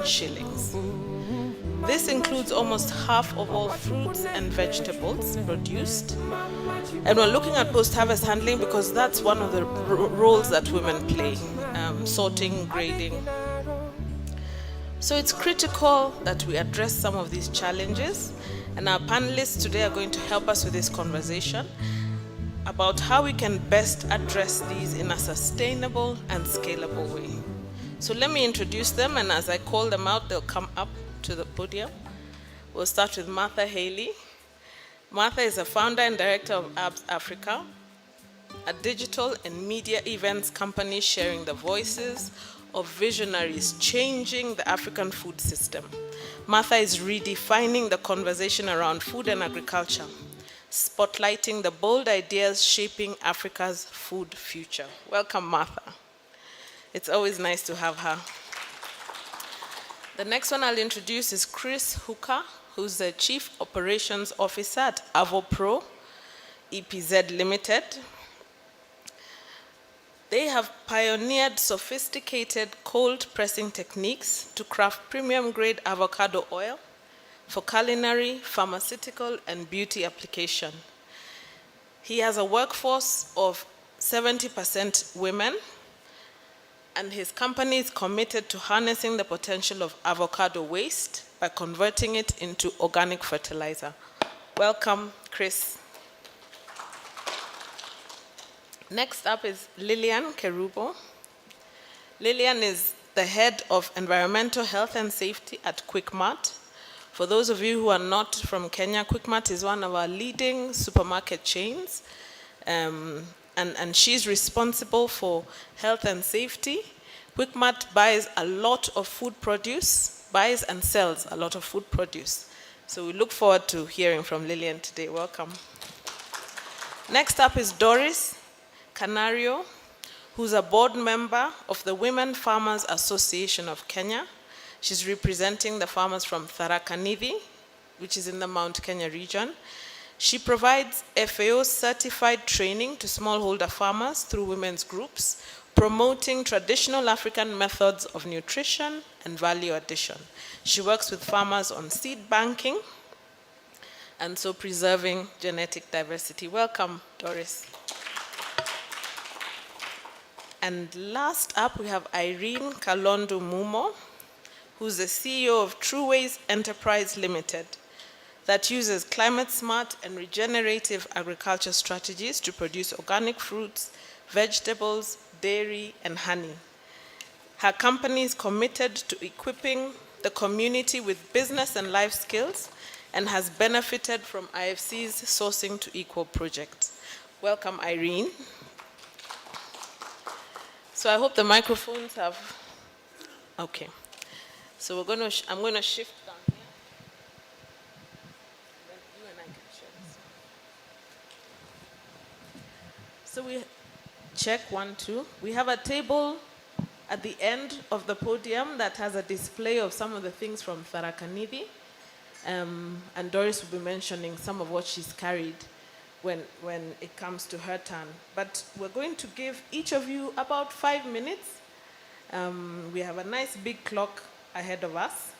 shillings. This includes almost half of all fruits and vegetables produced. And we're looking at post-harvest handling because that's one of the roles that women play, sorting, grading. So it's critical that we address some of these challenges, and our panelists today are going to help us with this conversation about how we can best address these in a sustainable and scalable way. So let me introduce them, and as I call them out, they'll come up to the podium. We'll start with Martha Haley. Martha is a founder and director of ABS Africa, a digital and media events company sharing the voices of visionaries changing the African food system. Martha is redefining the conversation around food and agriculture, spotlighting the bold ideas shaping Africa's food future. Welcome, Martha. It's always nice to have her. The next one I'll introduce is Chris Hooker, who's the Chief Operations Officer at AvoPro EPZ Limited. They have pioneered sophisticated cold pressing techniques to craft premium grade avocado oil for culinary, pharmaceutical, and beauty application. He has a workforce of 70% women, and his company is committed to harnessing the potential of avocado waste by converting it into organic fertilizer. Welcome, Chris. Next up is Lillian Kerubo. Lillian is the head of environmental health and safety at Quickmart. For those of you who are not from Kenya, Quickmart is one of our leading supermarket chains, and she's responsible for health and safety. Quickmart buys a lot of food produce, buys and sells a lot of food produce. So we look forward to hearing from Lillian today. Welcome. Next up is Doris Canario, who's a board member of the Women Farmers Association of Kenya. She's representing the farmers from Tharaka Nithi, which is in the Mount Kenya region. She provides FAO certified training to smallholder farmers through women's groups, promoting traditional African methods of nutrition and value addition. She works with farmers on seed banking and so preserving genetic diversity. Welcome, Doris. And last up, we have Irene Kalondo Mumo, who's the CEO of Trueways Enterprise Limited, that uses climate-smart and regenerative agriculture strategies to produce organic fruits, vegetables, dairy, and honey. Her company is committed to equipping the community with business and life skills and has benefited from IFC's Sourcing to Equal project. Welcome, Irene. So I hope the microphones have, okay. So I'm going to shift down here. Then you and I can share this. So we check 1, 2. We have a table at the end of the podium that has a display of some of the things from Tharaka Nithi. And Doris will be mentioning some of what she's carried when it comes to her turn. But we're going to give each of you about 5 minutes. We have a nice big clock ahead of us.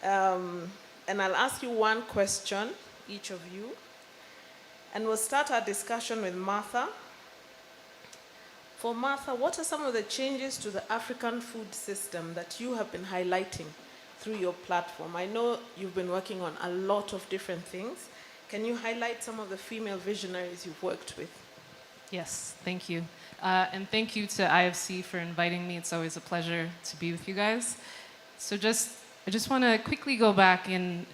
And I'll ask you one question, each of you. And we'll start our discussion with Martha. For Martha, what are some of the changes to the African food system that you have been highlighting through your platform? I know you've been working on a lot of different things. Can you highlight some of the female visionaries you've worked with? Yes, thank you. And thank you to IFC for inviting me. It's always a pleasure to be with you guys. So I just want to quickly go back and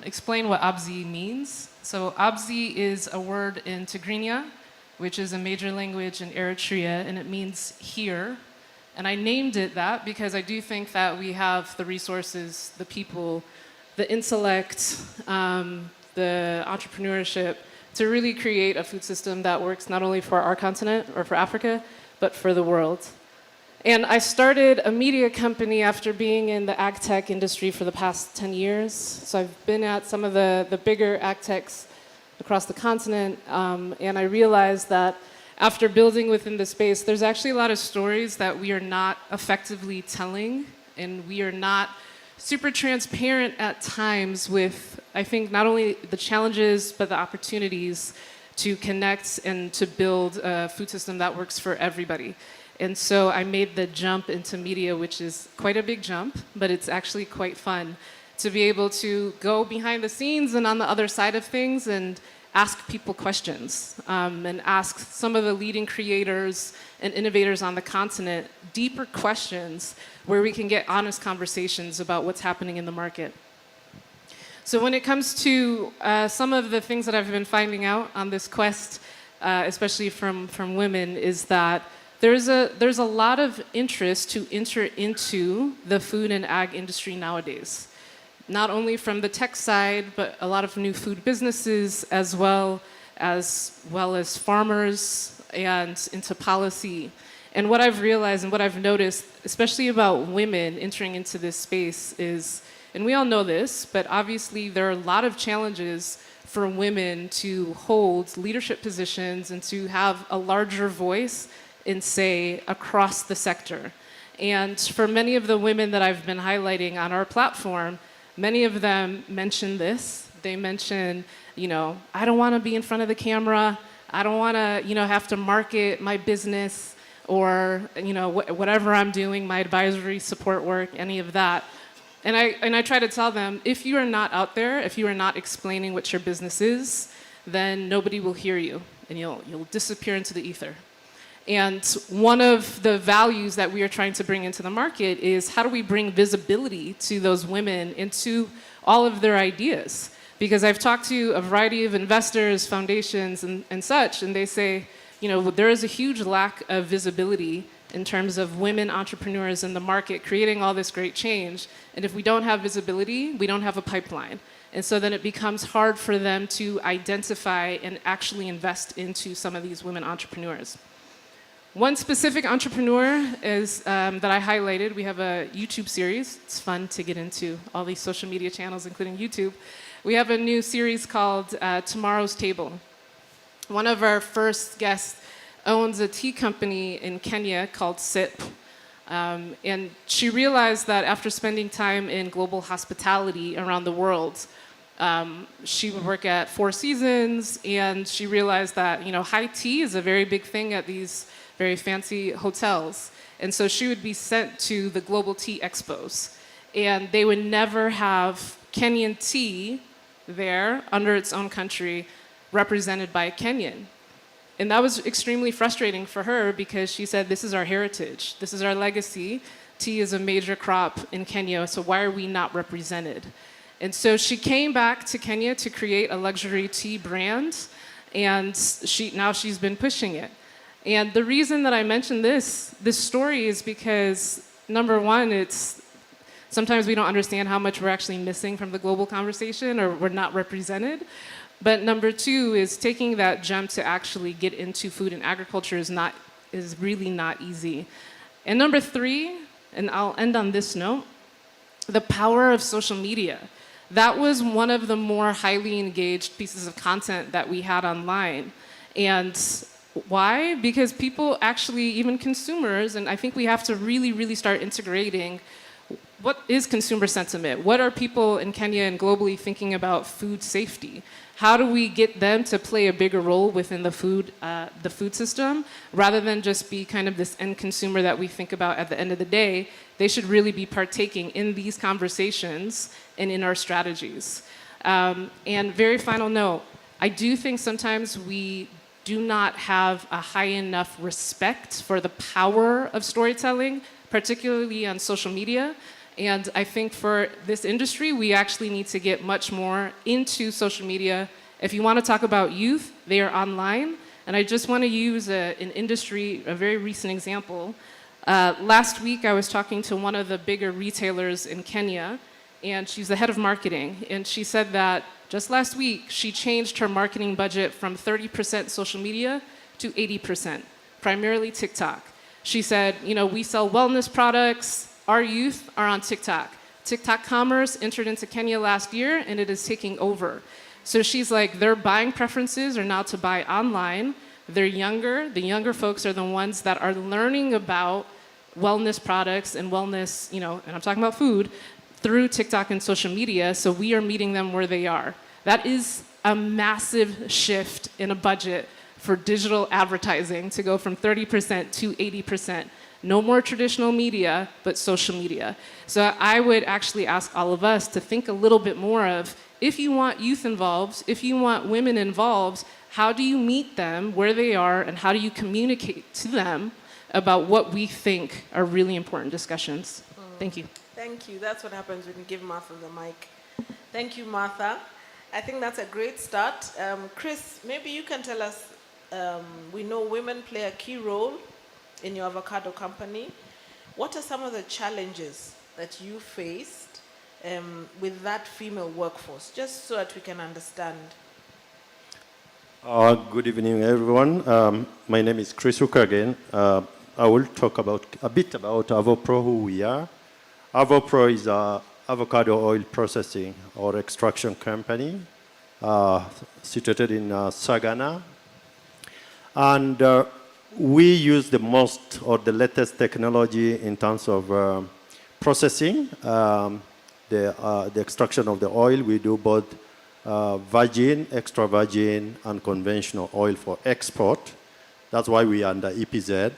explain what Abzi means. So Abzi is a word in Tigrinya, which is a major language in Eritrea, and it means here. And I named it that because I do think that we have the resources, the people, the intellect, the entrepreneurship to really create a food system that works not only for our continent or for Africa, but for the world. And I started a media company after being in the ag tech industry for the past 10 years. So I've been at some of the bigger ag techs across the continent, and I realized that after building within the space, there's actually a lot of stories that we are not effectively telling and we are not super transparent at times with, I think, not only the challenges, but the opportunities to connect and to build a food system that works for everybody. And so I made the jump into media, which is quite a big jump, but it's actually quite fun to be able to go behind the scenes and on the other side of things and ask people questions, and ask some of the leading creators and innovators on the continent deeper questions where we can get honest conversations about what's happening in the market. So when it comes to some of the things that I've been finding out on this quest, especially from women, is that there's a lot of interest to enter into the food and ag industry nowadays. Not only from the tech side, but a lot of new food businesses as well as farmers and into policy. And what I've realized and what I've noticed, especially about women entering into this space is, and we all know this, but obviously there are a lot of challenges for women to hold leadership positions and to have a larger voice in, say, across the sector. And for many of the women that I've been highlighting on our platform, many of them mention this. They mention, I don't want to be in front of the camera. I don't want to, have to market my business or, whatever I'm doing, my advisory support work, any of that. And I try to tell them, if you are not out there, if you are not explaining what your business is, then nobody will hear you, and you'll disappear into the ether. And one of the values that we are trying to bring into the market is how do we bring visibility to those women into all of their ideas? Because I've talked to a variety of investors, foundations, and such, and they say, there is a huge lack of visibility in terms of women entrepreneurs in the market creating all this great change. And if we don't have visibility, we don't have a pipeline. And so then it becomes hard for them to identify and actually invest into some of these women entrepreneurs. One specific entrepreneur is that I highlighted. We have a YouTube series. It's fun to get into all these social media channels, including YouTube. We have a new series called Tomorrow's Table. One of our first guests owns a tea company in Kenya called SIP. And she realized that after spending time in global hospitality around the world, she would work at Four Seasons, and she realized that high tea is a very big thing at these very fancy hotels. And so she would be sent to the Global Tea Expos. And they would never have Kenyan tea there under its own country represented by a Kenyan. And that was extremely frustrating for her because she said, this is our heritage, this is our legacy. Tea is a major crop in Kenya, so why are we not represented? And so she came back to Kenya to create a luxury tea brand, and now she's been pushing it. And the reason that I mention this story is because, number one, it's sometimes we don't understand how much we're actually missing from the global conversation or we're not represented. But number two is taking that jump to actually get into food and agriculture is really not easy. And number three, and I'll end on this note, the power of social media. That was one of the more highly engaged pieces of content that we had online. And why? Because people actually, even consumers, and I think we have to really, really start integrating what is consumer sentiment? What are people in Kenya and globally thinking about food safety? How do we get them to play a bigger role within the food system, rather than just be kind of this end consumer that we think about at the end of the day? They should really be partaking in these conversations and in our strategies. And very final note, I do think sometimes we do not have a high enough respect for the power of storytelling, particularly on social media. And I think for this industry, we actually need to get much more into social media. If you want to talk about youth, they are online. And I just want to use a very recent example. Last week, I was talking to one of the bigger retailers in Kenya, and she's the head of marketing. And she said that just last week, she changed her marketing budget from 30% social media to 80%, primarily TikTok. She said, we sell wellness products. Our youth are on TikTok. TikTok commerce entered into Kenya last year, and it is taking over. So she's like, their buying preferences are now to buy online. They're younger. The younger folks are the ones that are learning about wellness products and wellness, and I'm talking about food, through TikTok and social media, so we are meeting them where they are. That is a massive shift in a budget for digital advertising to go from 30% to 80%. No more traditional media, but social media. So I would actually ask all of us to think a little bit more of, if you want youth involved, if you want women involved, how do you meet them where they are, and how do you communicate to them about what we think are really important discussions? Thank you. Thank you. That's what happens when you give Martha the mic. Thank you, Martha. I think that's a great start. Chris, maybe you can tell us, we know women play a key role in your avocado company. What are some of the challenges that you faced with that female workforce, just so that we can understand? Good evening, everyone. My name is Chris Hooker again. I will talk a bit about AvoPro, who we are. AvoPro is an avocado oil processing or extraction company situated in Sagana. And we use the most or the latest technology in terms of processing, the extraction of the oil. We do both virgin, extra virgin, and conventional oil for export. That's why we are under EPZ.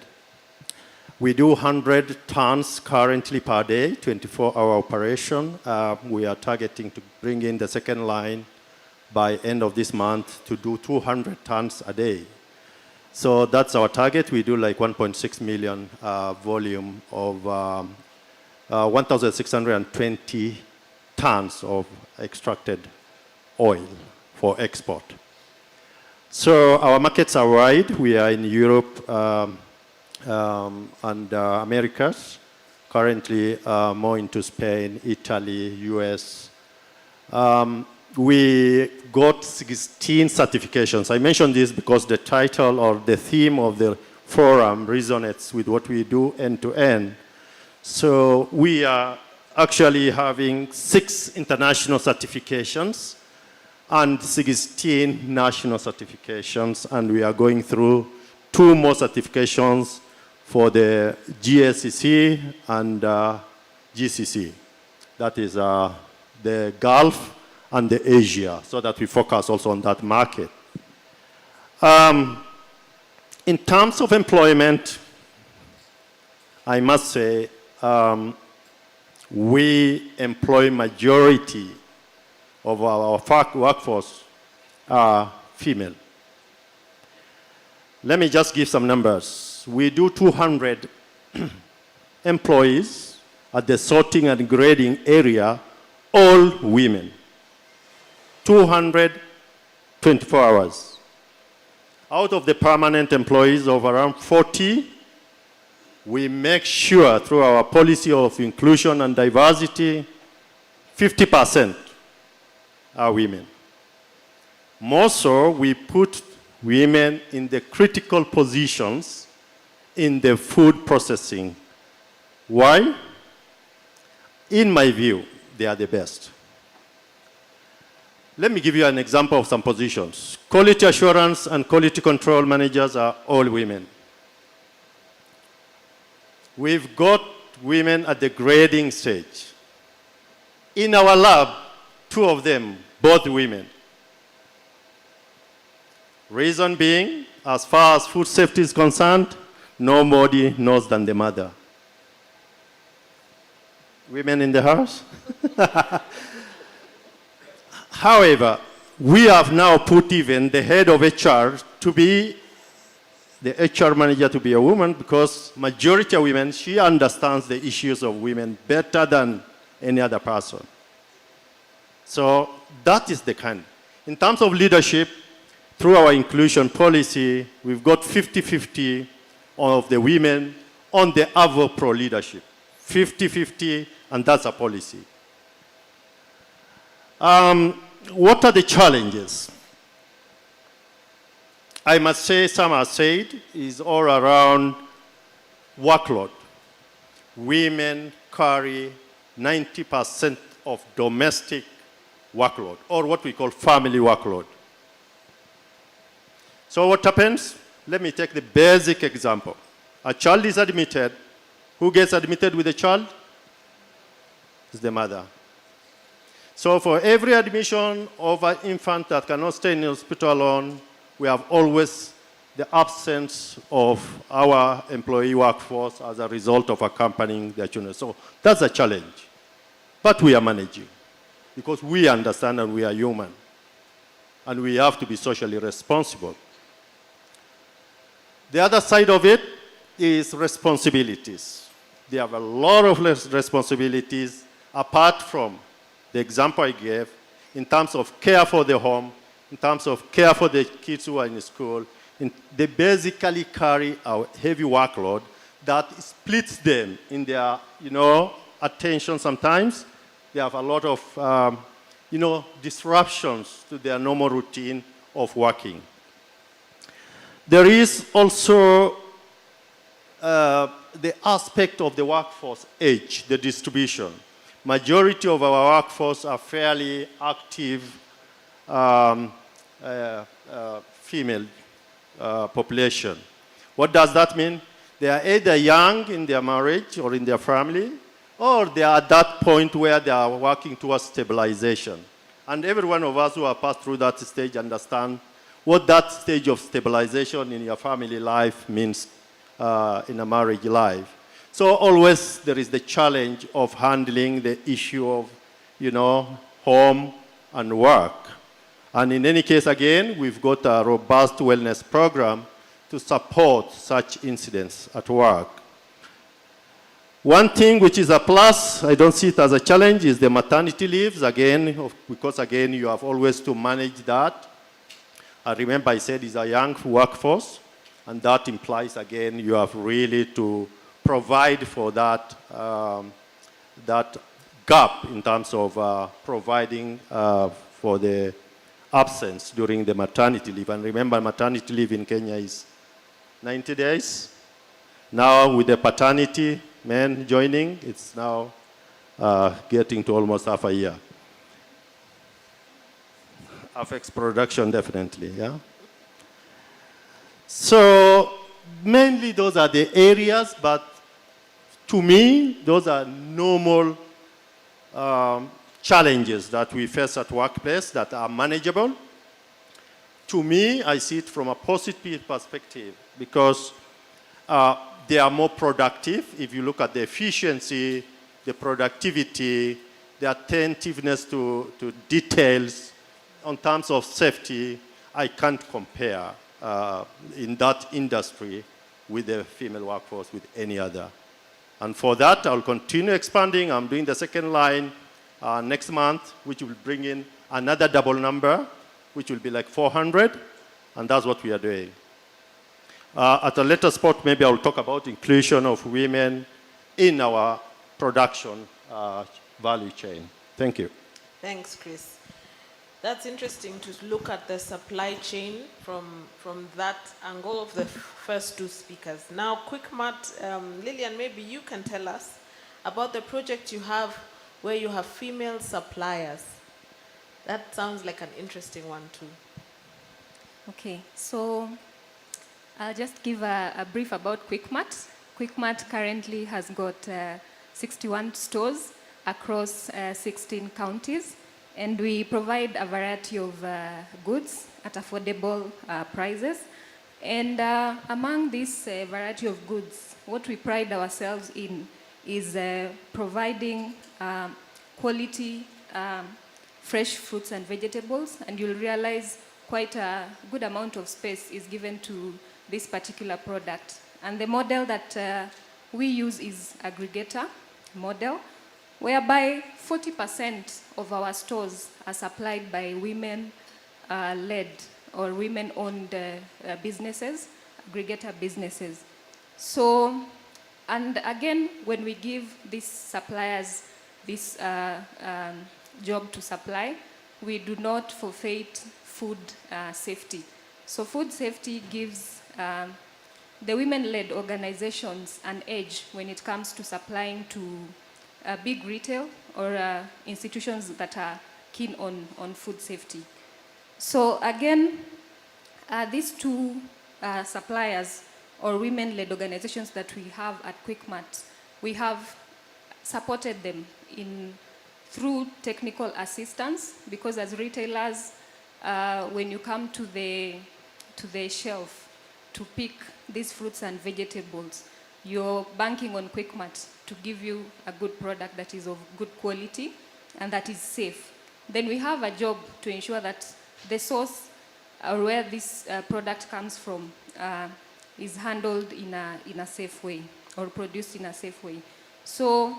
We do 100 tons currently per day, 24-hour operation. We are targeting to bring in the second line by end of this month to do 200 tons a day. So that's our target. We do like 1.6 million volume of 1,620 tons of extracted oil for export. So our markets are wide. We are in Europe and Americas. Currently more into Spain, Italy, US. We got 16 certifications. I mention this because the title or the theme of the forum resonates with what we do end to end. So we are actually having 6 international certifications and 16 national certifications, and we are going through 2 more certifications for the GSCC and GCC. That is the Gulf and the Asia, so that we focus also on that market. In terms of employment, I must say we employ majority of our workforce are female. Let me just give some numbers. We do 200 employees at the sorting and grading area, all women. 224 hours. Out of the permanent employees of around 40, we make sure through our policy of inclusion and diversity, 50% are women. More so, we put women in the critical positions in the food processing. Why? In my view, they are the best. Let me give you an example of some positions. Quality assurance and quality control managers are all women. We've got women at the grading stage. In our lab, 2 of them, both women. Reason being, as far as food safety is concerned, nobody knows than the mother. Women in the house? However, we have now put even the head of HR to be, the HR manager to be a woman, because majority of women, she understands the issues of women better than any other person. So that is the kind. In terms of leadership, through our inclusion policy, we've got 50-50 of the women on the AvoPro leadership. 50-50, and that's a policy. What are the challenges? I must say, some have said, is all around workload. Women carry 90% of domestic workload, or what we call family workload. So what happens? Let me take the basic example. A child is admitted, Who gets admitted with the child? It's the mother. So for every admission of an infant that cannot stay in the hospital alone, we have always the absence of our employee workforce as a result of accompanying their children. So that's a challenge. But we are managing because we understand and we are human. And we have to be socially responsible. The other side of it is responsibilities. They have a lot of responsibilities apart from the example I gave in terms of care for the home, in terms of care for the kids who are in school. They basically carry a heavy workload that splits them in their, attention sometimes. They have a lot of, disruptions to their normal routine of working. There is also the aspect of the workforce age, the distribution. Majority of our workforce are fairly active female population. What does that mean? They are either young in their marriage or in their family, or they are at that point where they are working towards stabilization. And every one of us who have passed through that stage understand what that stage of stabilization in your family life means in a marriage life. So always there is the challenge of handling the issue of, home and work. And in any case, again, we've got a robust wellness program to support such incidents at work. One thing which is a plus, I don't see it as a challenge, is the maternity leaves, again, because again, you have always to manage that. I remember I said it's a young workforce, and that implies, again, you have really to provide for that, that gap in terms of providing for the absence during the maternity leave. And remember, maternity leave in Kenya is 90 days. Now with the paternity, men joining, it's now getting to almost half a year. Affects production definitely, yeah? So mainly those are the areas, but to me, those are normal challenges that we face at workplace that are manageable. To me, I see it from a positive perspective because they are more productive. If you look at the efficiency, the productivity, the attentiveness to details, in terms of safety, I can't compare in that industry with the female workforce with any other. And for that, I'll continue expanding. I'm doing the second line next month, which will bring in another double number, which will be like 400, and that's what we are doing. At a later spot, maybe I'll talk about inclusion of women in our production value chain. Thank you. Thanks, Chris. That's interesting to look at the supply chain from that angle of the first two speakers. Now, QuickMart, Lillian, maybe you can tell us about the project you have where you have female suppliers. That sounds like an interesting one too. Okay, so I'll just give a brief about QuickMart. QuickMart currently has got 61 stores across 16 counties, and we provide a variety of goods at affordable prices. And among this variety of goods, what we pride ourselves in is providing quality fresh fruits and vegetables, and you'll realize quite a good amount of space is given to this particular product. And the model that we use is aggregator model, whereby 40% of our stores are supplied by women-led or women-owned businesses, aggregator businesses. So, and again, when we give these suppliers this job to supply, we do not forfeit food safety. So food safety gives the women-led organizations an edge when it comes to supplying to big retail or institutions that are keen on food safety. So again, these two suppliers or women-led organizations that we have at QuickMart we have supported them through technical assistance, because as retailers, when you come to the shelf to pick these fruits and vegetables, you're banking on QuickMart to give you a good product that is of good quality and that is safe. Then we have a job to ensure that the source or where this product comes from is handled in a safe way or produced in a safe way. So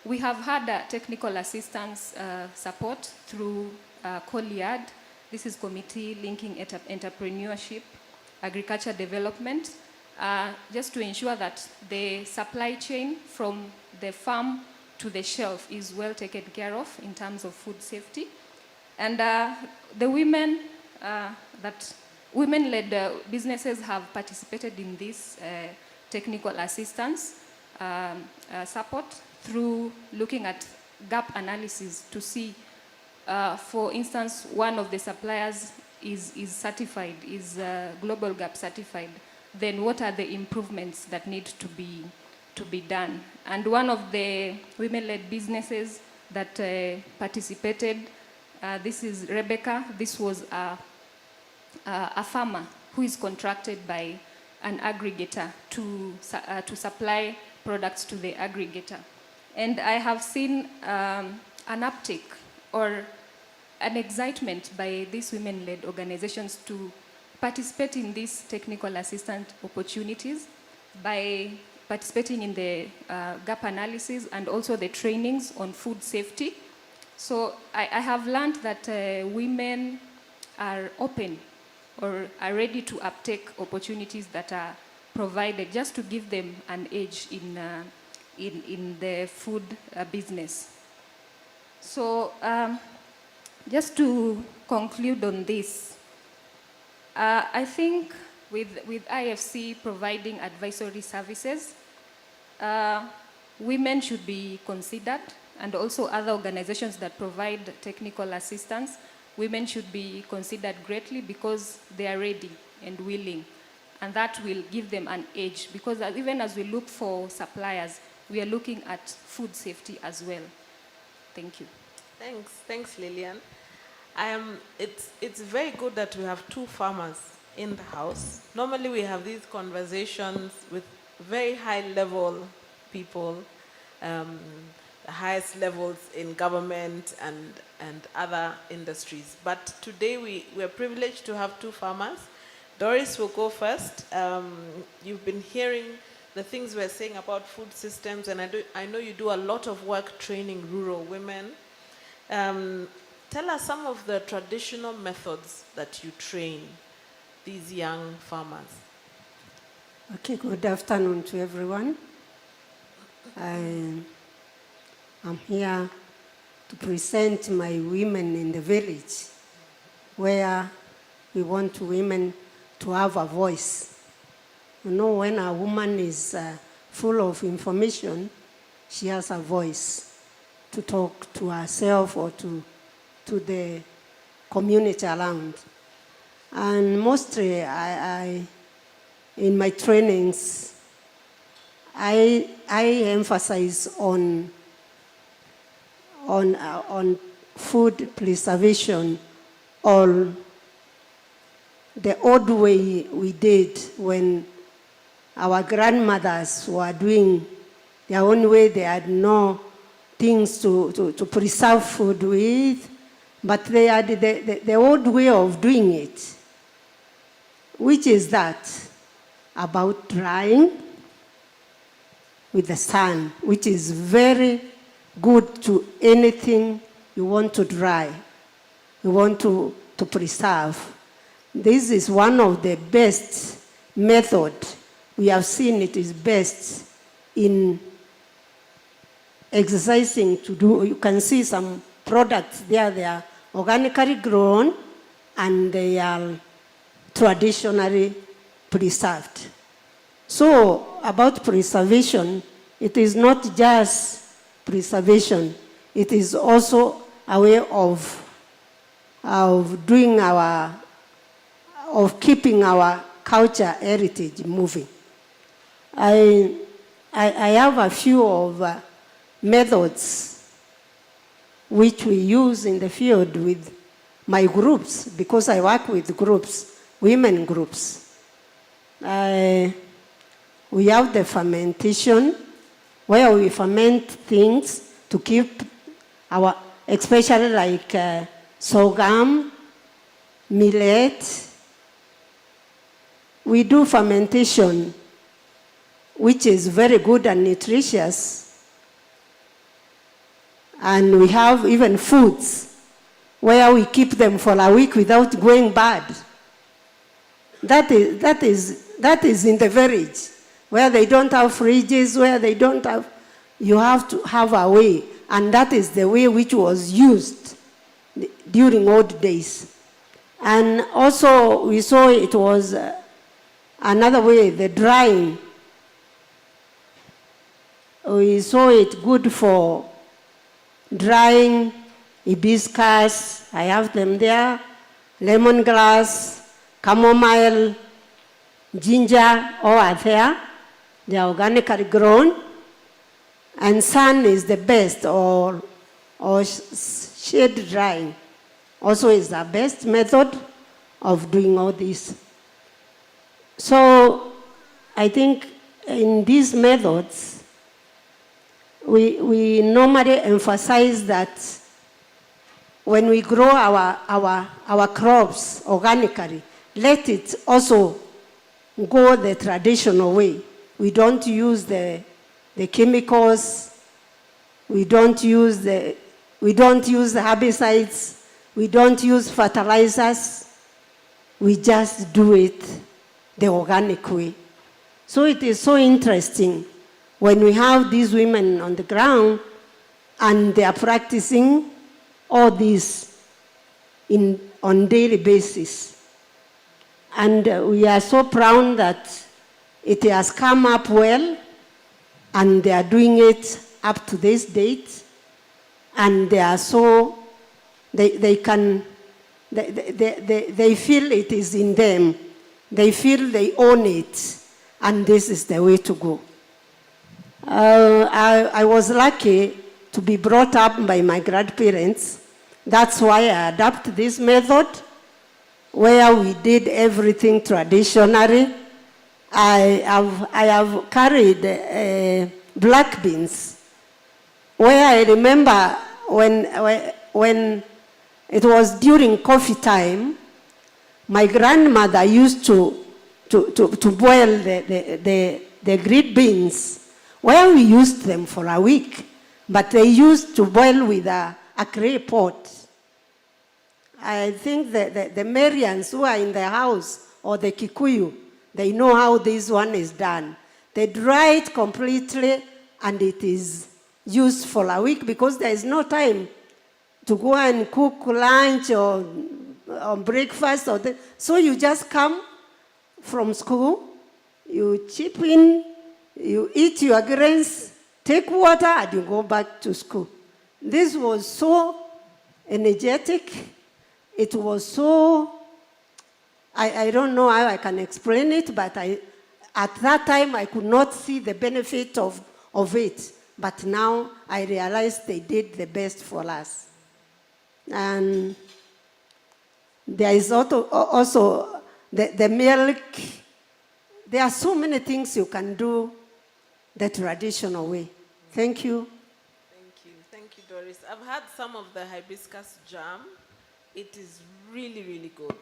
we have had technical assistance support through COLIAD. This is Committee Linking Entrepreneurship, Agriculture Development, just to ensure that the supply chain from the farm to the shelf is well taken care of in terms of food safety. And the women-led businesses have participated in this technical assistance support through looking at gap analysis to see, for instance, one of the suppliers is certified, is Global Gap certified, then what are the improvements that need to be done? And one of the women-led businesses that participated, this is Rebecca. This was a farmer who is contracted by an aggregator to supply products to the aggregator. And I have seen an uptake or an excitement by these women-led organizations to participate in these technical assistance opportunities by participating in the gap analysis and also the trainings on food safety. So I have learned that women are open or are ready to uptake opportunities that are provided just to give them an edge in the food business. So just to conclude on this, I think with IFC providing advisory services, women should be considered, and also other organizations that provide technical assistance. Women should be considered greatly because they are ready and willing, and that will give them an edge, because even as we look for suppliers, we are looking at food safety as well. Thank you. Thanks, Lillian. It's very good that we have two farmers in the house. Normally we have these conversations with very high-level people, the highest levels in government and other industries. But today we're privileged to have two farmers. Doris will go first. You've been hearing the things we're saying about food systems, and I know you do a lot of work training rural women. Tell us some of the traditional methods that you train these young farmers. Okay, good afternoon to everyone. I'm here to present my women in the village, where we want women to have a voice. You know, when a woman is full of information, she has a voice to talk to herself or to the community around. And mostly, I in my trainings, I emphasize on food preservation, or the old way we did when our grandmothers were doing their own way. They had no things to preserve food with, but they had the old way of doing it, which is that about drying with the sun, which is very good to anything you want to dry, you want to preserve. This is one of the best methods. We have seen it is best in exercising to do. You can see some products there, they are organically grown and they are traditionally preserved. So about preservation, it is not just preservation, it is also a way of keeping our culture heritage moving. I I have a few of methods which we use in the field with my groups, because I work with groups, women groups. We have the fermentation, where we ferment things to keep our, especially like sorghum, millet. We do fermentation, which is very good and nutritious. And we have even foods where we keep them for a week without going bad. That is in the village, where they don't have fridges, where they don't have, you have to have a way. And that is the way which was used during old days. And also we saw it was another way, the drying. We saw it good for drying hibiscus, I have them there, lemongrass, chamomile, ginger, all are there. They are organically grown. And sun is the best, or shade drying also is the best method of doing all this. So I think in these methods, we normally emphasize that when we grow our crops organically, let it also go the traditional way. We don't use the chemicals, we don't use the herbicides, we don't use fertilizers, we just do it the organic way. So it is so interesting when we have these women on the ground and they are practicing all this on daily basis. And we are so proud that it has come up well, and they are doing it up to this date, and they are so, they feel it is in them. They feel they own it, and this is the way to go. I was lucky to be brought up by my grandparents. That's why I adopted this method, where we did everything traditionally. I have carried black beans, where I remember when it was during coffee time, my grandmother used to boil the green beans, where we used them for a week, but they used to boil with a clay pot. I think the Marians who are in the house, or the Kikuyu, they know how this one is done. They dry it completely, and it is used for a week, because there is no time to go and cook lunch or breakfast. So you just come from school, you chip in, you eat your grains, take water, and you go back to school. This was so energetic. It was so, I don't know how I can explain it, but at that time I could not see the benefit of it. But now I realized they did the best for us. And there is also the milk. There are so many things you can do the traditional way. Thank you. Thank you, Doris. I've had some of the hibiscus jam. It is really, really good.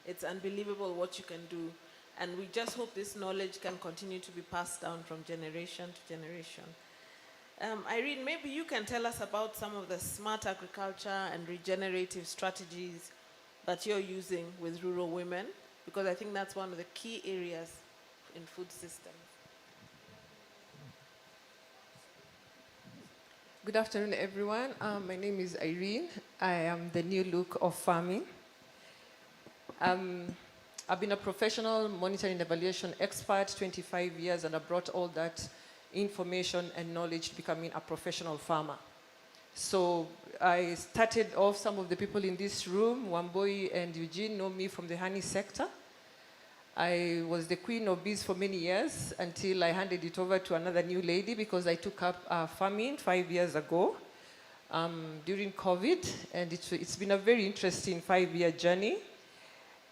It's unbelievable what you can do. And we just hope this knowledge can continue to be passed down from generation to generation. Irene, maybe you can tell us about some of the smart agriculture and regenerative strategies that you're using with rural women, because I think that's one of the key areas in food systems. Good afternoon, everyone. My name is Irene. I am the new look of farming. I've been a professional monitoring and evaluation expert 25 years, and I brought all that information and knowledge to becoming a professional farmer. So I started off, some of the people in this room, Wamboi and Eugene, know me from the honey sector. I was the queen of bees for many years until I handed it over to another new lady because I took up farming 5 years ago during COVID, and it's been a very interesting 5-year journey.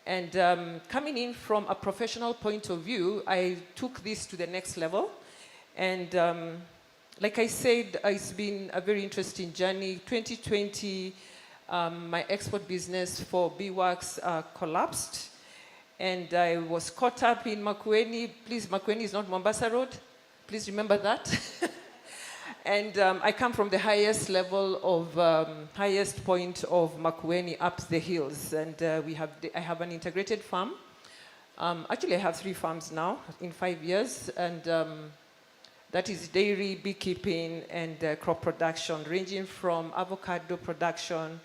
And coming in from a professional point of view, I took this to the next level. And like I said, it's been a very interesting journey. 2020, my export business for Beeworks collapsed. And I was caught up in Makueni. Please, Makueni is not Mombasa Road. Please remember that. And I come from the highest level of, highest point of Makueni up the hills. And I have an integrated farm. Actually, I have 3 farms now in 5 years. And that is dairy, beekeeping, and crop production, ranging from avocado production,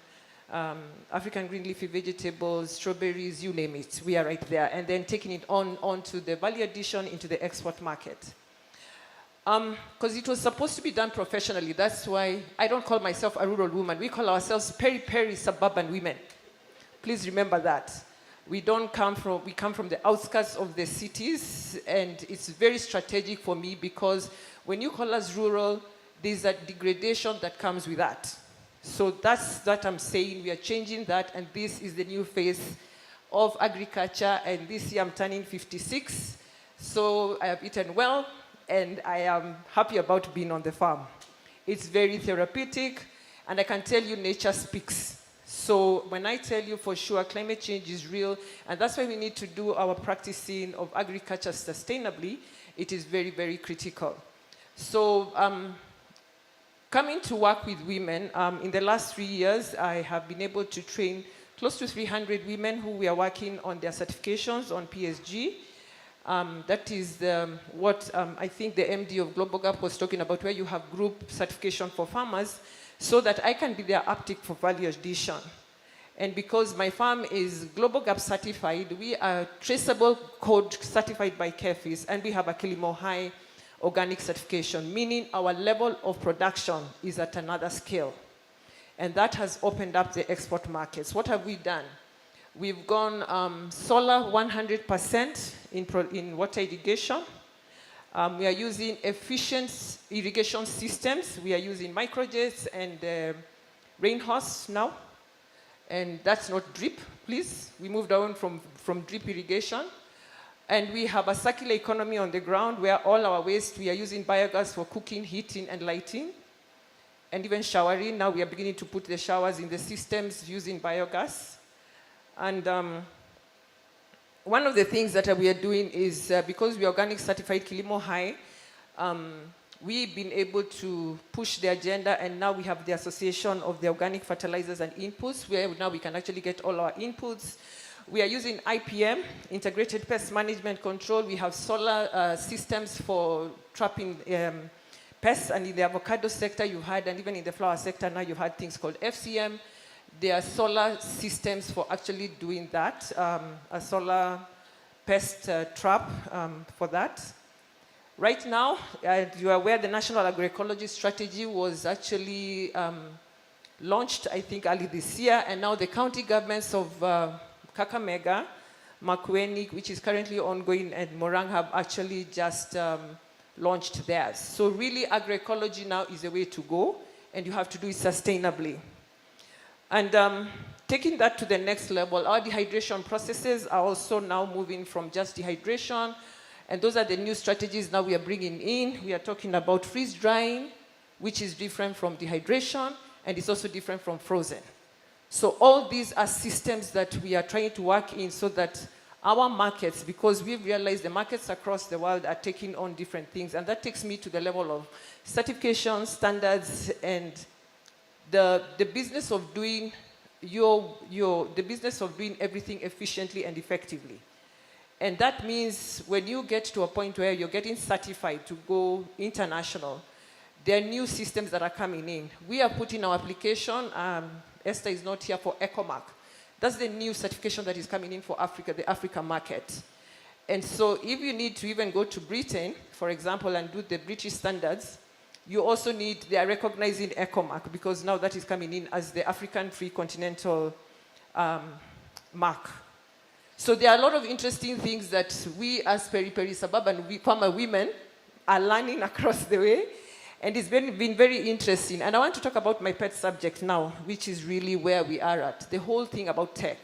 African green leafy vegetables, strawberries, you name it. We are right there. And then taking it on to the value addition into the export market. Because it was supposed to be done professionally. That's why I don't call myself a rural woman. We call ourselves peri-peri suburban women. Please remember that. We come from the outskirts of the cities, and it's very strategic for me because when you call us rural, there's a degradation that comes with that. So that's what I'm saying. We are changing that, and this is the new phase of agriculture. And this year I'm turning 56, so I have eaten well, and I am happy about being on the farm. It's very therapeutic, and I can tell you nature speaks. So when I tell you for sure climate change is real, and that's why we need to do our practicing of agriculture sustainably, it is very, very critical. So coming to work with women, in the last 3 years, I have been able to train close to 300 women who we are working on their certifications on PSG. That is what I think the MD of Global Gap was talking about, where you have group certification for farmers, so that I can be their uptick for value addition. And because my farm is Global Gap certified, we are traceable code certified by KEFIS, and we have a Kilimo High organic certification, meaning our level of production is at another scale. And that has opened up the export markets. What have we done? We've gone solar 100% in water irrigation. We are using efficient irrigation systems. We are using microjets and rain horse now. And that's not drip, please. We moved on from drip irrigation. And we have a circular economy on the ground where all our waste, we are using biogas for cooking, heating, and lighting. And even showering. Now we are beginning to put the showers in the systems using biogas. And one of the things that we are doing is, because we are organic certified Kilimo High, we've been able to push the agenda, and now we have the Association of the Organic Fertilizers and Inputs, where now we can actually get all our inputs. We are using IPM, Integrated Pest Management Control. We have solar systems for trapping pests, and in the avocado sector you had, and even in the flower sector now you had things called FCM. There are solar systems for actually doing that, a solar pest trap for that. Right now, you are aware the National Agroecology Strategy was actually launched, I think, early this year, and now the county governments of Kakamega, Makueni, which is currently ongoing, and Morang have actually just launched theirs. So really, agroecology now is the way to go, and you have to do it sustainably. And taking that to the next level, our dehydration processes are also now moving from just dehydration, and those are the new strategies now we are bringing in. We are talking about freeze drying, which is different from dehydration, and it's also different from frozen. So all these are systems that we are trying to work in so that our markets, because we've realized the markets across the world are taking on different things, and that takes me to the level of certification, standards, and the business of doing the business of doing everything efficiently and effectively. And that means when you get to a point where you're getting certified to go international, there are new systems that are coming in. We are putting our application, Esther is not here, for EcoMark. That's the new certification that is coming in for Africa, the Africa market. And so if you need to even go to Britain, for example, and do the British standards, you also need, they are recognizing EcoMark, because now that is coming in as the African Free Continental mark. So there are a lot of interesting things that we as peri-peri suburban farmer women are learning across the way. And it's been very interesting. And I want to talk about my pet subject now, which is really where we are at, the whole thing about tech.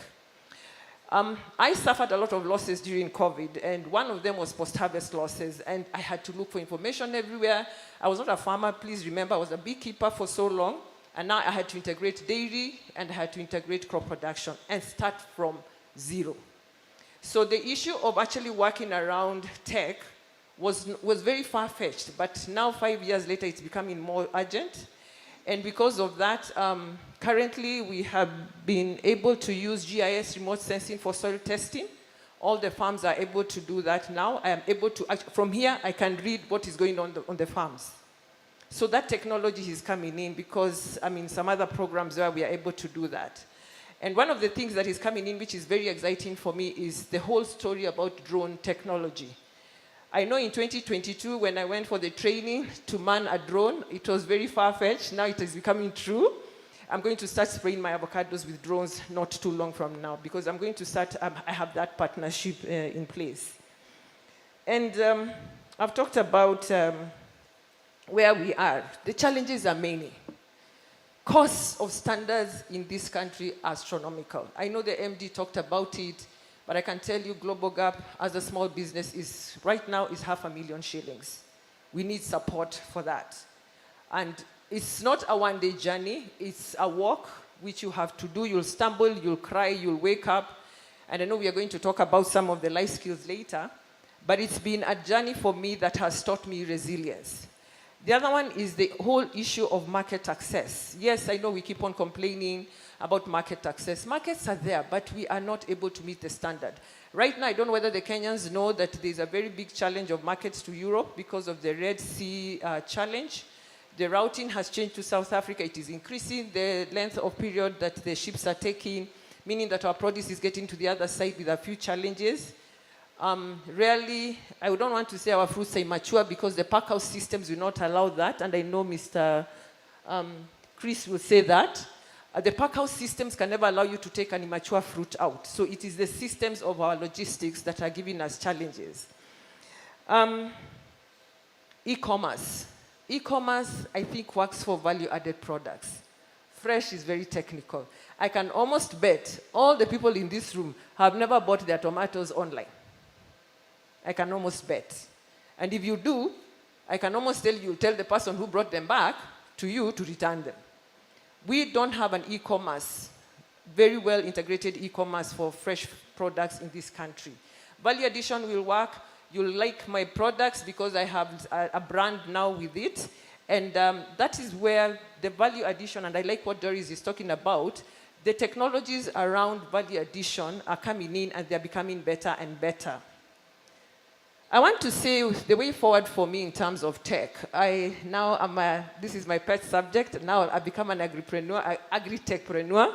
I suffered a lot of losses during COVID, and one of them was post-harvest losses, and I had to look for information everywhere. I was not a farmer, please remember, I was a beekeeper for so long, and now I had to integrate dairy, and I had to integrate crop production, and start from zero. So the issue of actually working around tech was very far-fetched, but now 5 years later, it's becoming more urgent. And because of that, currently we have been able to use GIS remote sensing for soil testing. All the farms are able to do that now. I am able to, from here, I can read what is going on the farms. So that technology is coming in because, some other programs where we are able to do that. And one of the things that is coming in, which is very exciting for me, is the whole story about drone technology. I know in 2022, when I went for the training to man a drone, it was very far-fetched. Now it is becoming true. I'm going to start spraying my avocados with drones not too long from now because I'm going to start, I have that partnership in place. And I've talked about where we are. The challenges are many. Costs of standards in this country are astronomical. I know the MD talked about it, but I can tell you Global Gap as a small business right now is 500,000 shillings. We need support for that. And it's not a one-day journey, it's a walk which you have to do. You'll stumble, you'll cry, you'll wake up. And I know we are going to talk about some of the life skills later, but it's been a journey for me that has taught me resilience. The other one is the whole issue of market access. Yes, I know we keep on complaining about market access. Markets are there, but we are not able to meet the standard. Right now, I don't know whether the Kenyans know that there's a very big challenge of markets to Europe because of the Red Sea challenge. The routing has changed to South Africa. It is increasing the length of period that the ships are taking, meaning that our produce is getting to the other side with a few challenges. Really, I don't want to say our fruits are immature because the pack house systems will not allow that, and I know Mr. Chris will say that. The pack house systems can never allow you to take an immature fruit out. So it is the systems of our logistics that are giving us challenges. E-commerce. E-commerce, I think, works for value-added products. Fresh is very technical. I can almost bet all the people in this room have never bought their tomatoes online. I can almost bet. And if you do, I can almost tell the person who brought them back to you to return them. We don't have an e-commerce, very well integrated e-commerce for fresh products in this country. Value addition will work. You'll like my products because I have a brand now with it. And that is where the value addition, and I like what Doris is talking about, the technologies around value addition are coming in and they're becoming better and better. I want to say the way forward for me in terms of tech. This is my pet subject. Now I've become an agri-techpreneur.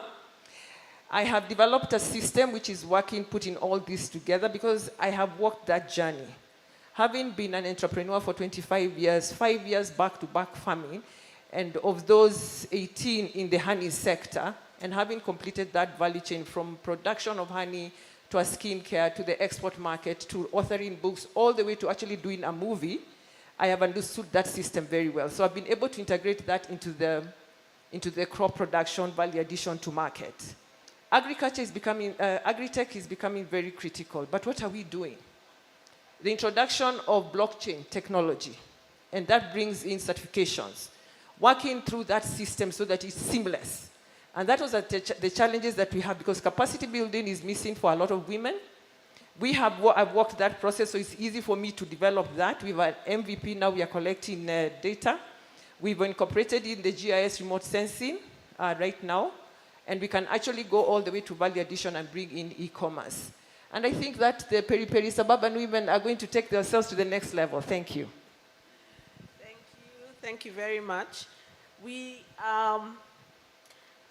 I have developed a system which is working, putting all this together because I have walked that journey. Having been an entrepreneur for 25 years, 5 years back-to-back farming, and of those 18 in the honey sector, and having completed that value chain from production of honey to a skincare, to the export market, to authoring books, all the way to actually doing a movie, I have understood that system very well. So I've been able to integrate that into the crop production, value addition to market. Agriculture is becoming, agri-tech is becoming very critical, but what are we doing? The introduction of blockchain technology, and that brings in certifications. Working through that system so that it's seamless. And that was the challenges that we have because capacity building is missing for a lot of women. I've worked that process, so it's easy for me to develop that. We have an MVP now, we are collecting data. We've incorporated in the GIS remote sensing right now, and we can actually go all the way to value addition and bring in e-commerce. And I think that the peri-peri suburban women are going to take themselves to the next level. Thank you. Thank you very much.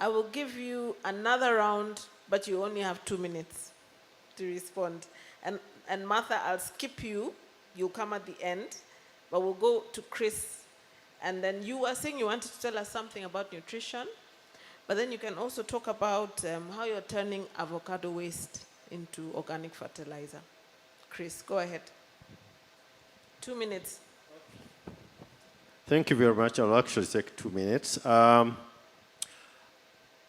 I will give you another round, but you only have 2 minutes to respond. And Martha, I'll skip you. You'll come at the end, but we'll go to Chris. And then you were saying you wanted to tell us something about nutrition, but then you can also talk about how you're turning avocado waste into organic fertilizer. Chris, go ahead. 2 minutes. Thank you very much. I'll actually take 2 minutes.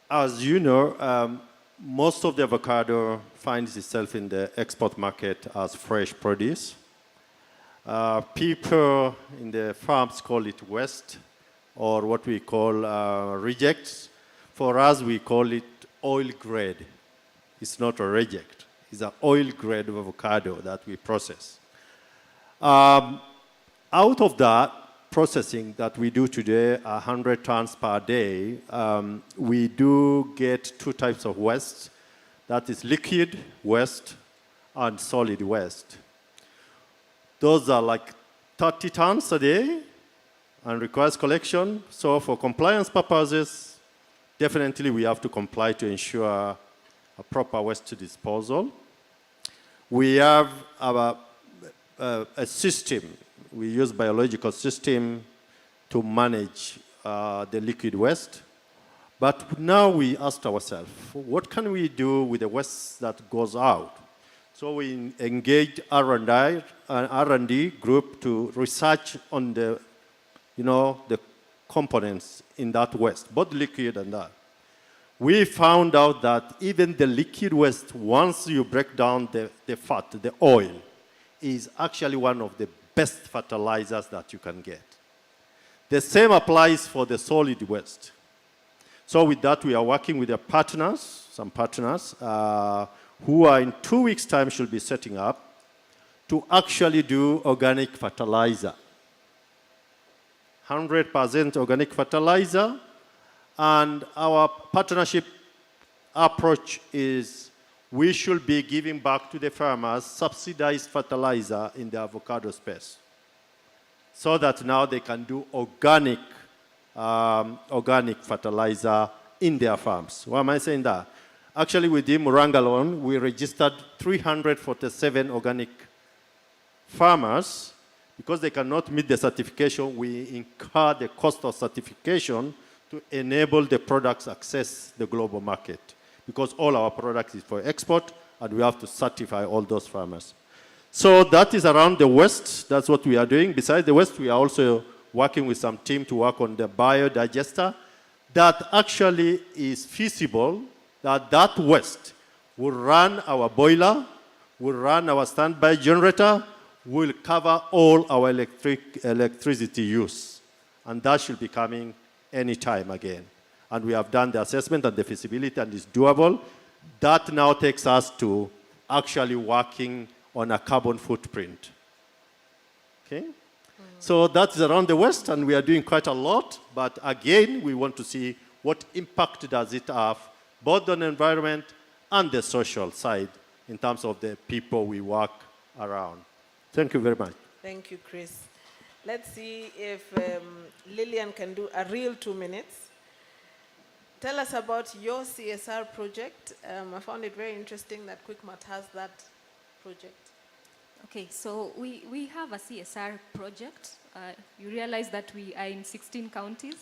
As you know, most of the avocado finds itself in the export market as fresh produce. People in the farms call it waste, or what we call rejects. For us, we call it oil grade. It's not a reject. It's an oil grade of avocado that we process. Out of that processing that we do today, 100 tons per day, we do get two types of waste. That is liquid waste and solid waste. Those are like 30 tons a day and requires collection. So for compliance purposes, definitely we have to comply to ensure a proper waste disposal. We have a system. We use biological system to manage the liquid waste. But now we asked ourselves, what can we do with the waste that goes out? So we engaged R&D group to research on the components in that waste, both liquid and that. We found out that even the liquid waste, once you break down the fat, the oil, is actually one of the best fertilizers that you can get. The same applies for the solid waste. So with that, we are working with some partners, who are in 2 weeks' time should be setting up to actually do organic fertilizer. 100% organic fertilizer. And our partnership approach is we should be giving back to the farmers subsidized fertilizer in the avocado space, so that now they can do organic fertilizer in their farms. Why am I saying that? Actually, with Muranga alone, we registered 347 organic farmers. Because they cannot meet the certification, we incur the cost of certification to enable the products access the global market. Because all our products is for export, and we have to certify all those farmers. So that is around the waste. That's what we are doing. Besides the waste, we are also working with some team to work on the biodigester that actually is feasible, that waste will run our boiler, will run our standby generator, will cover all our electricity use. And that should be coming anytime again. And we have done the assessment and the feasibility, and it's doable. That now takes us to actually working on a carbon footprint. Okay? So that's around the West, and we are doing quite a lot. But again, we want to see what impact does it have, both on the environment and the social side, in terms of the people we work around. Thank you very much. Thank you, Chris. Let's see if Lillian can do a real 2 minutes. Tell us about your CSR project. I found it very interesting that QuickMart has that project. Okay, so we have a CSR project. You realize that we are in 16 counties,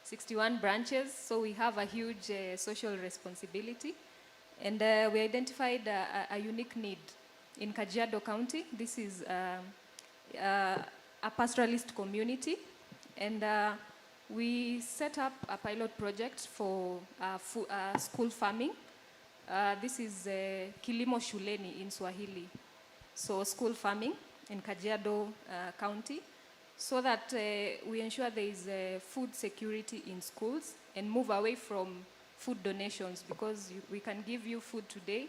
61 branches, so we have a huge social responsibility. And we identified a unique need in Kajiado County. This is a pastoralist community, and we set up a pilot project for school farming. This is Kilimo Shuleni in Swahili. So school farming in Kajiado County, so that we ensure there is food security in schools and move away from food donations, because we can give you food today.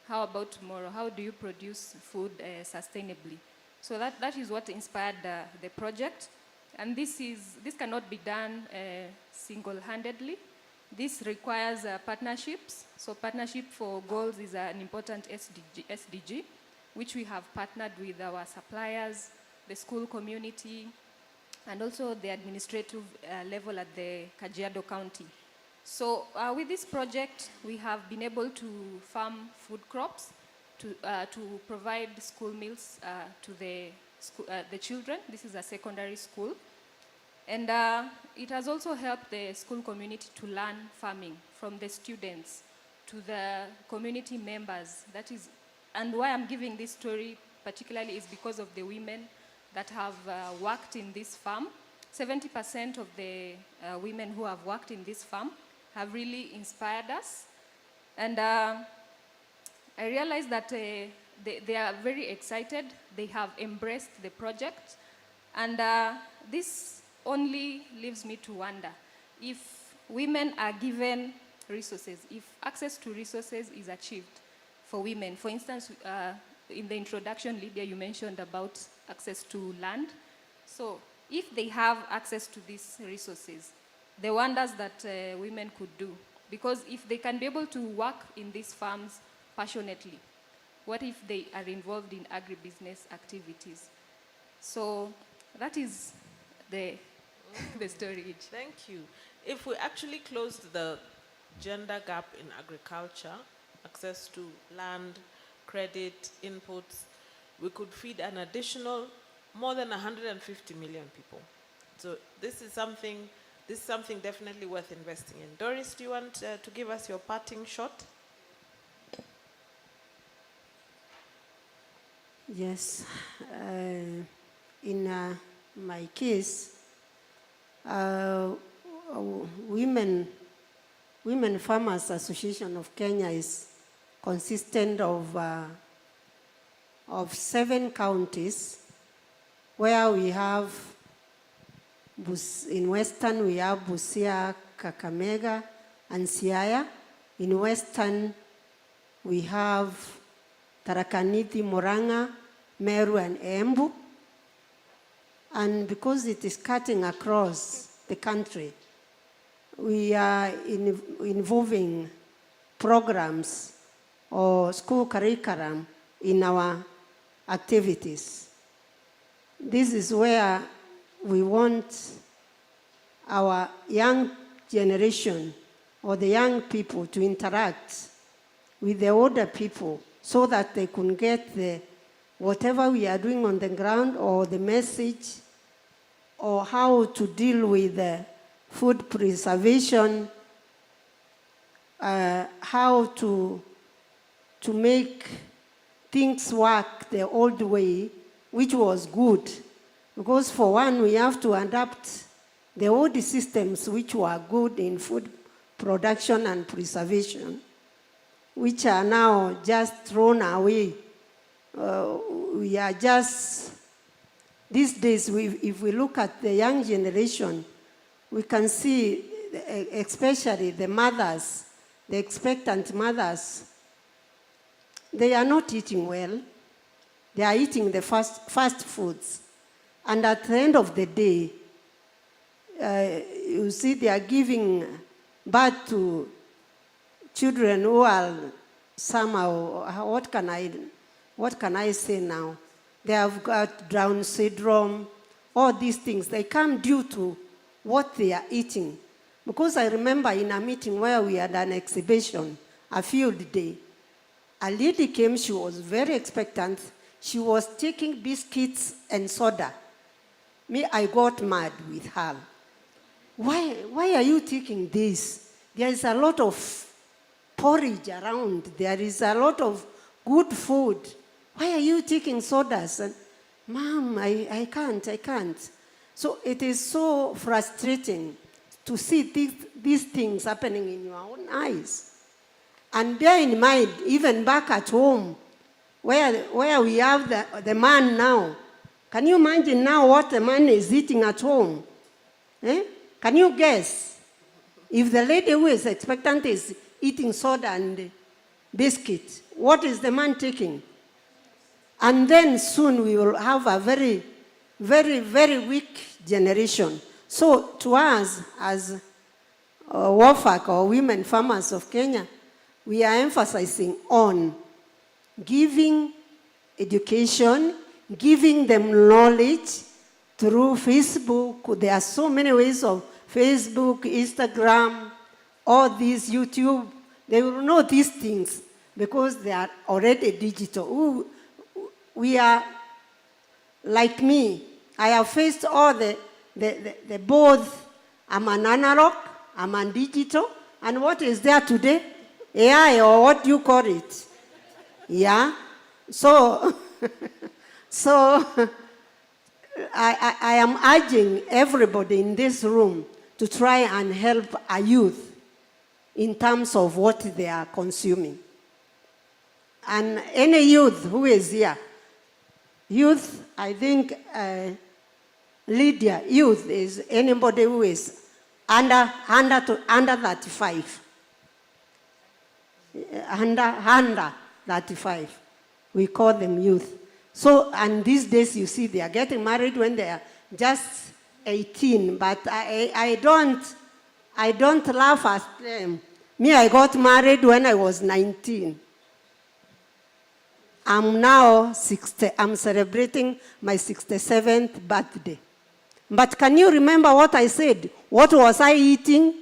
How about tomorrow? How do you produce food sustainably? So that is what inspired the project. And this cannot be done single-handedly. This requires partnerships. So Partnership for Goals is an important SDG, which we have partnered with our suppliers, the school community, and also the administrative level at the Kajiado County. So with this project, we have been able to farm food crops to provide school meals to the children. This is a secondary school. And it has also helped the school community to learn farming from the students to the community members. That is, and why I'm giving this story particularly is because of the women that have worked in this farm. 70% of the women who have worked in this farm have really inspired us. And I realized that they are very excited. They have embraced the project. And this only leaves me to wonder if women are given resources, if access to resources is achieved for women. For instance, in the introduction, Lydia, you mentioned about access to land. So if they have access to these resources, the wonders that women could do. Because if they can be able to work in these farms passionately, what if they are involved in agribusiness activities? So that is the story. Thank you. If we actually closed the gender gap in agriculture, access to land, credit, inputs, we could feed an additional more than 150 million people. So this is something definitely worth investing in. Doris, do you want to give us your parting shot? Yes. In my case, Women Farmers Association of Kenya is consistent of 7 counties, where we have, in Western we have Busia, Kakamega, and Siaya. In Western we have Tharaka Nithi, Murang'a, Meru, and Embu. And because it is cutting across the country, we are involving programs or school curriculum in our activities. This is where we want our young generation or the young people to interact with the older people so that they can get whatever we are doing on the ground, or the message, or how to deal with food preservation, how to make things work the old way, which was good. Because for one, we have to adapt the old systems which were good in food production and preservation, which are now just thrown away. We are just, these days, if we look at the young generation, we can see, especially the mothers, the expectant mothers, they are not eating well. They are eating the fast foods. And at the end of the day, you see they are giving birth to children who are somehow, what can I say now? They have got Down syndrome, all these things. They come due to what they are eating. Because I remember in a meeting where we had an exhibition, a field day, a lady came, she was very expectant. She was taking biscuits and soda. Me, I got mad with her. Why are you taking this? There is a lot of porridge around. There is a lot of good food. Why are you taking sodas? And, Mom, I can't. So it is so frustrating to see these things happening in your own eyes. And bear in mind, even back at home, where we have the man now. Can you imagine now what the man is eating at home? Can you guess? If the lady who is expectant is eating soda and biscuit, what is the man taking? And then soon we will have a very, very, very weak generation. So to us, as WOFAC, or Women Farmers of Kenya, we are emphasizing on giving education, giving them knowledge through Facebook. There are so many ways of Facebook, Instagram, all these, YouTube. They will know these things because they are already digital. We are like me. I have faced all the both. I'm an analog, I'm a digital, and what is there today? AI, or what do you call it? Yeah? So, so I am urging everybody in this room to try and help our youth in terms of what they are consuming. And any youth who is here, youth, I think, Lydia, youth is anybody who is under 35. Under 35. We call them youth. So, and these days you see they are getting married when they are just 18, but I don't laugh at them. Me, I got married when I was 19. I'm now 60. I'm celebrating my 67th birthday. But can you remember what I said? What was I eating?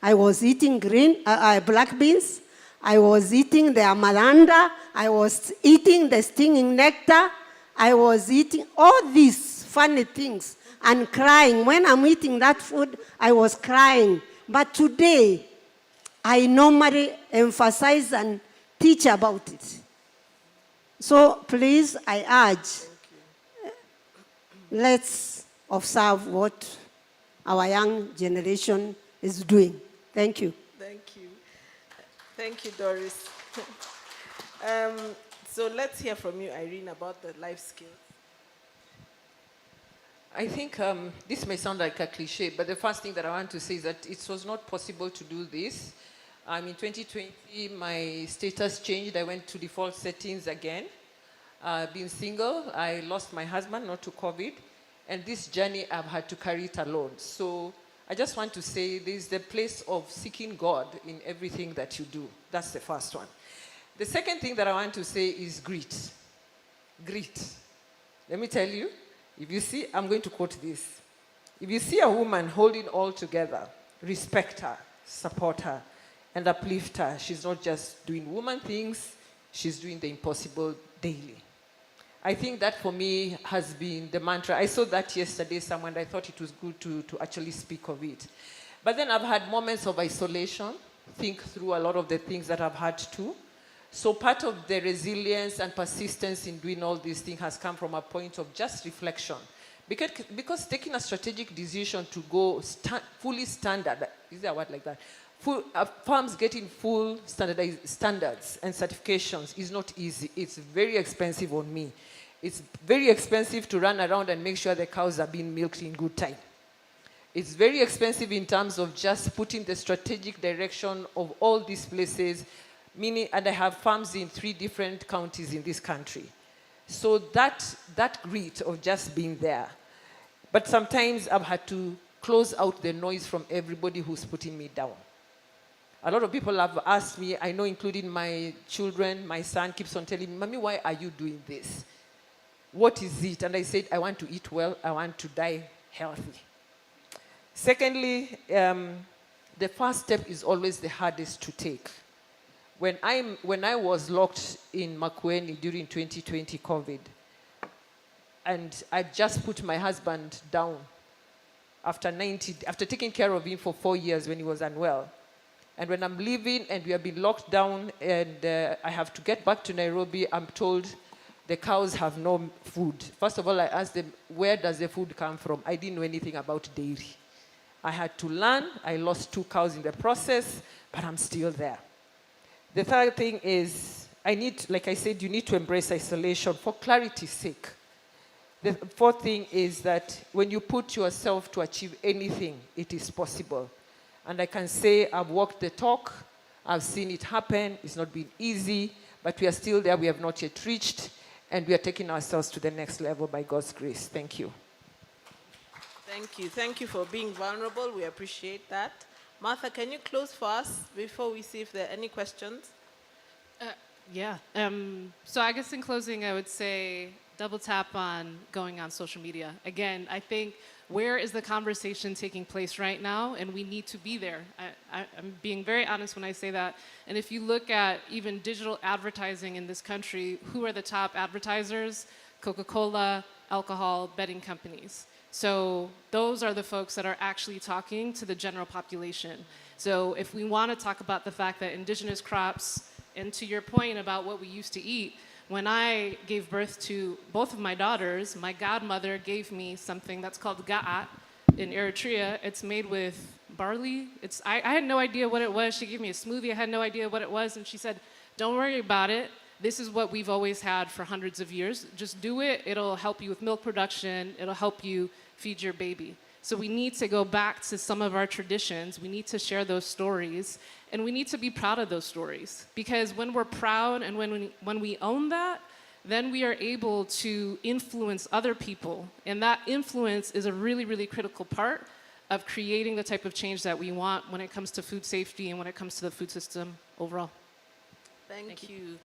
I was eating black beans. I was eating the amaranda. I was eating the stinging nectar. I was eating all these funny things and crying. When I'm eating that food, I was crying. But today, I normally emphasize and teach about it. So please, I urge, let's observe what our young generation is doing. Thank you. Thank you. Thank you, Doris. So let's hear from you, Irene, about the life skills. I think this may sound like a cliche, but the first thing that I want to say is that it was not possible to do this. In 2020, my status changed. I went to default settings again. Being single, I lost my husband, not to COVID. And this journey, I've had to carry it alone. So I just want to say there's the place of seeking God in everything that you do. That's the first one. The second thing that I want to say is grit. Grit. Let me tell you, if you see, I'm going to quote this. If you see a woman holding all together, respect her, support her, and uplift her. She's not just doing woman things, she's doing the impossible daily. I think that for me has been the mantra. I saw that yesterday somewhere and I thought it was good to actually speak of it. But then I've had moments of isolation, think through a lot of the things that I've had to. So part of the resilience and persistence in doing all these things has come from a point of just reflection. Because taking a strategic decision to go fully standard, is there a word like that? Farms getting full standards and certifications is not easy. It's very expensive on me. It's very expensive to run around and make sure the cows are being milked in good time. It's very expensive in terms of just putting the strategic direction of all these places, meaning, and I have farms in 3 different counties in this country. So that grit of just being there. But sometimes I've had to close out the noise from everybody who's putting me down. A lot of people have asked me, I know including my children, my son keeps on telling me, Mommy, why are you doing this? What is it? And I said, I want to eat well, I want to die healthy. Secondly, the first step is always the hardest to take. When I was locked in Makueni during 2020 COVID, and I just put my husband down after taking care of him for 4 years when he was unwell. And when I'm leaving and we have been locked down and I have to get back to Nairobi, I'm told the cows have no food. First of all, I asked them, where does the food come from? I didn't know anything about dairy. I had to learn. I lost 2 cows in the process, but I'm still there. The third thing is, like I said, you need to embrace isolation for clarity's sake. The fourth thing is that when you put yourself to achieve anything, it is possible. And I can say I've walked the talk, I've seen it happen, it's not been easy, but we are still there, we have not yet reached, and we are taking ourselves to the next level by God's grace. Thank you. Thank you. Thank you for being vulnerable. We appreciate that. Martha, can you close for us before we see if there are any questions? Yeah. So I guess in closing, I would say double tap on going on social media. Again, I think where is the conversation taking place right now? And we need to be there. I'm being very honest when I say that. And if you look at even digital advertising in this country, who are the top advertisers? Coca-Cola, alcohol, betting companies. So those are the folks that are actually talking to the general population. So if we want to talk about the fact that indigenous crops, and to your point about what we used to eat, when I gave birth to both of my daughters, my godmother gave me something that's called ga'at in Eritrea. It's made with barley. I had no idea what it was. She gave me a smoothie. I had no idea what it was. And she said, don't worry about it. This is what we've always had for hundreds of years. Just do it. It'll help you with milk production. It'll help you feed your baby. So we need to go back to some of our traditions. We need to share those stories. And we need to be proud of those stories. Because when we're proud and when we own that, then we are able to influence other people. And that influence is a really, really critical part of creating the type of change that we want when it comes to food safety and when it comes to the food system overall. Thank you.